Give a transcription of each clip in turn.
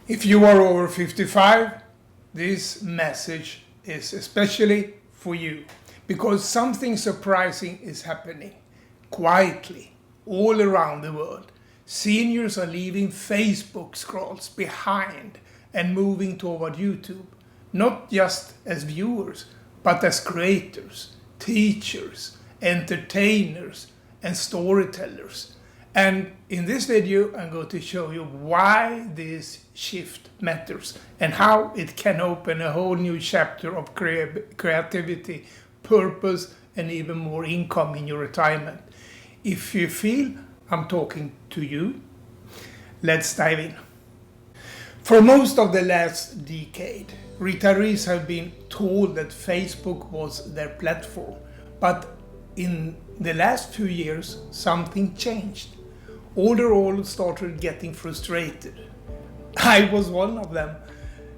If you are over 55, this message is especially for you, because something surprising is happening quietly all around the world. Seniors are leaving Facebook scrolls behind and moving toward YouTube, not just as viewers, but as creators, teachers, entertainers, and storytellers. And in this video, I'm going to show you why this shift matters and how it can open a whole new chapter of creativity, purpose, and even more income in your retirement. If you feel I'm talking to you, let's dive in. For most of the last decade, retirees have been told that Facebook was their platform, but in the last few years, something changed. Older started getting frustrated. I was one of them,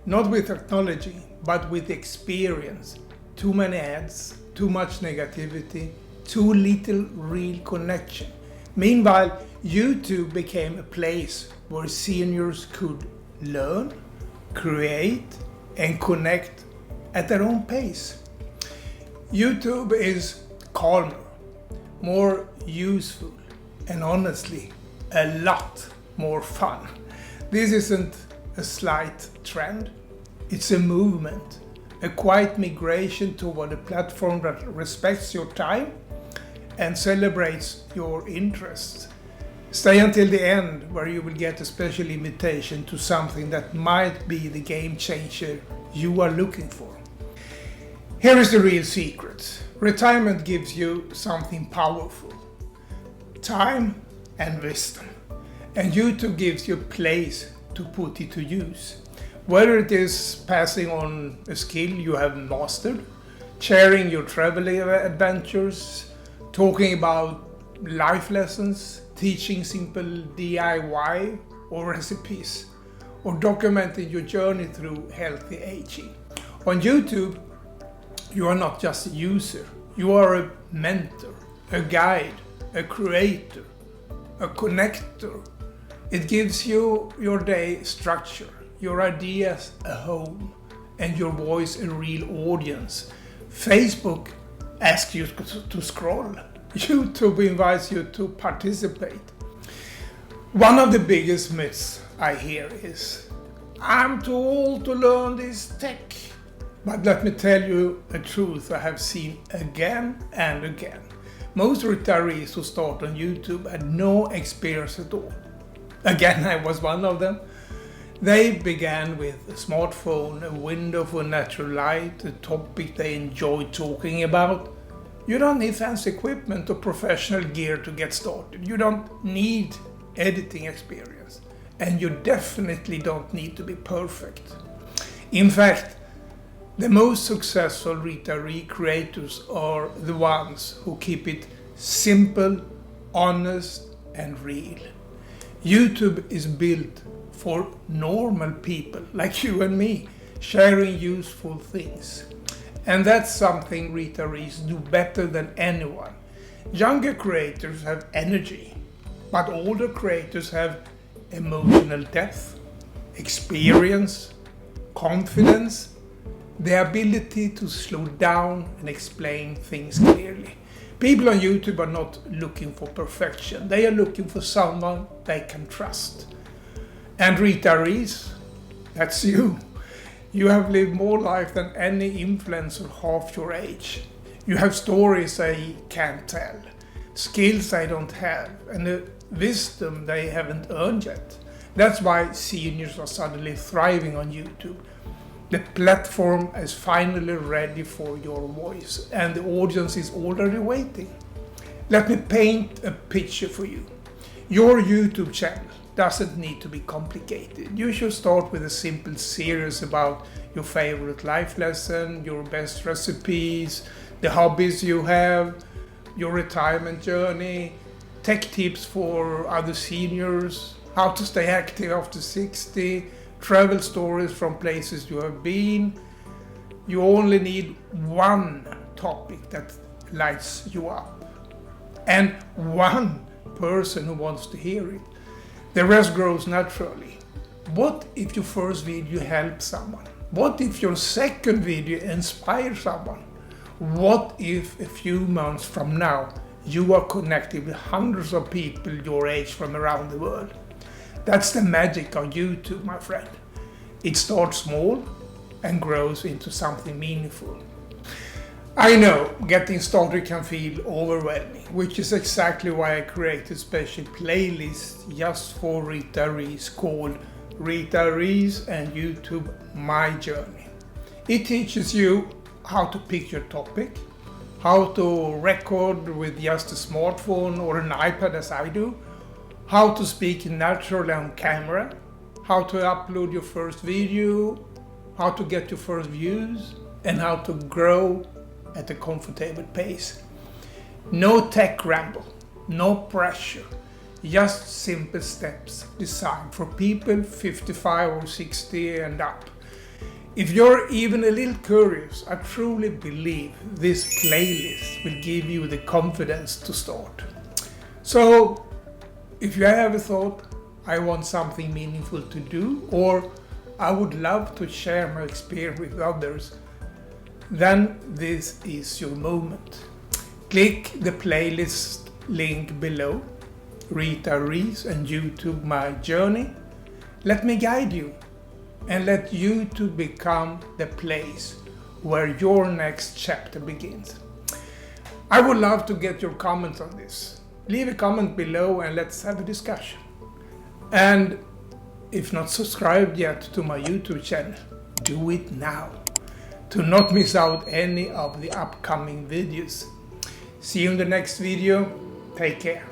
not with technology, but with experience. Too many ads, too much negativity, too little real connection. Meanwhile, YouTube became a place where seniors could learn, create, and connect at their own pace. YouTube is calmer, more useful, and honestly, a lot more fun. This isn't a slight trend, it's a movement, a quiet migration toward a platform that respects your time and celebrates your interests. Stay until the end, where you will get a special invitation to something that might be the game changer you are looking for. Here is the real secret. Retirement gives you something powerful: time and wisdom. And YouTube gives you a place to put it to use. Whether it is passing on a skill you have mastered, sharing your travel adventures, talking about life lessons, teaching simple DIY or recipes, or documenting your journey through healthy aging. On YouTube, you are not just a user, you are a mentor, a guide, a creator, a connector. It gives you your day structure, your ideas a home, and your voice a real audience. Facebook asks you to scroll. YouTube invites you to participate. One of the biggest myths I hear is, I'm too old to learn this tech. But let me tell you a truth I have seen again and again. Most retirees who start on YouTube had no experience at all. Again, I was one of them. They began with a smartphone, a window for natural light, a topic they enjoy talking about. You don't need fancy equipment or professional gear to get started. You don't need editing experience. And you definitely don't need to be perfect. In fact, the most successful retiree creators are the ones who keep it simple, honest, and real. YouTube is built for normal people like you and me, sharing useful things. And that's something retirees do better than anyone. Younger creators have energy, but older creators have emotional depth, experience, confidence, the ability to slow down and explain things clearly. People on YouTube are not looking for perfection. They are looking for someone they can trust. And retirees, that's you. You have lived more life than any influencer half your age. You have stories they can't tell, skills they don't have, and a wisdom they haven't earned yet. That's why seniors are suddenly thriving on YouTube. The platform is finally ready for your voice, and the audience is already waiting. Let me paint a picture for you. Your YouTube channel doesn't need to be complicated. You should start with a simple series about your favorite life lesson, your best recipes, the hobbies you have, your retirement journey, tech tips for other seniors, how to stay active after 60, travel stories from places you have been. You only need one topic that lights you up and one person who wants to hear it. The rest grows naturally. What if your first video helps someone? What if your second video inspires someone? What if a few months from now you are connected with hundreds of people your age from around the world? That's the magic of YouTube, my friend. It starts small and grows into something meaningful. I know getting started can feel overwhelming, which is exactly why I created a special playlist just for retirees called Retirees and YouTube My Journey. It teaches you how to pick your topic, how to record with just a smartphone or an iPad as I do, how to speak naturally on camera, how to upload your first video, how to get your first views, and how to grow at a comfortable pace. No tech ramble, no pressure, just simple steps designed for people 55 or 60 and up. If you're even a little curious, I truly believe this playlist will give you the confidence to start. So, if you have a thought, I want something meaningful to do, or I would love to share my experience with others, then this is your moment. Click the playlist link below, Retirees and YouTube My Journey. Let me guide you and let YouTube become the place where your next chapter begins. I would love to get your comments on this. Leave a comment below and let's have a discussion. And if not subscribed yet to my YouTube channel, do it now to not miss out any of the upcoming videos. See you in the next video. Take care.